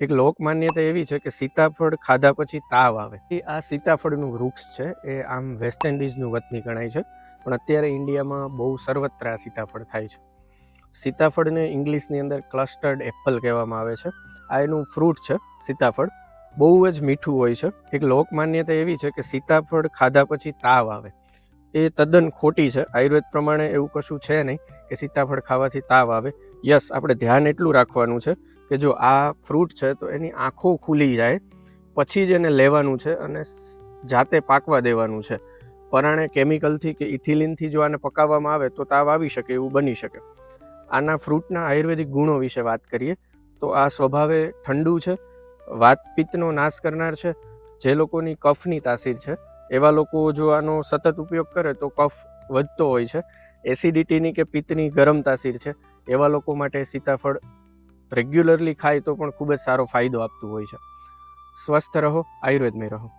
એક લોક માન્યતા એવી છે કે સીતાફળ ખાધા પછી તાવ આવે. આ સીતાફળનું વૃક્ષ છે એ આમ વેસ્ટ ઇન્ડિઝનું વતની ગણાય છે, પણ અત્યારે ઇન્ડિયામાં બહુ સર્વત્ર આ સીતાફળ થાય છે. સીતાફળને ઇંગ્લિશની અંદર ક્લસ્ટર્ડ એપલ કહેવામાં આવે છે. આ એનું ફ્રૂટ છે. સીતાફળ બહુ જ મીઠું હોય છે. એક લોક માન્યતા એવી છે કે સીતાફળ ખાધા પછી તાવ આવે. એ તદ્દન ખોટી છે. આયુર્વેદ પ્રમાણે એવું કશું છે નહીં કે સીતાફળ ખાવાથી તાવ આવે. યસ, આપણે ધ્યાન એટલું રાખવાનું છે કે જો આ ફ્રૂટ છે તો એની આંખો ખુલી જાય પછી જ એને લેવાનું છે અને જાતે પાકવા દેવાનું છે. પરાણે કેમિકલથી કે ઇથિલિનથી જો આને પકાવવામાં આવે તો તાવ આવી શકે, એવું બની શકે. આના ફ્રૂટના આયુર્વેદિક ગુણો વિશે વાત કરીએ તો આ સ્વભાવે ઠંડુ છે, વાતપિત્તનો નાશ કરનાર છે. જે લોકોની કફની તાસીર છે એવા લોકો જો આનો સતત ઉપયોગ કરે તો કફ વધતો હોય છે. એસિડિટીની કે પિત્તની ગરમ તાસીર છે એવા લોકો માટે સીતાફળ રેગ્યુલરલી ખાય તો પણ ખૂબ જ સારો ફાયદો આપતું હોય છે. સ્વસ્થ રહો, આયુર્વેદમય રહો.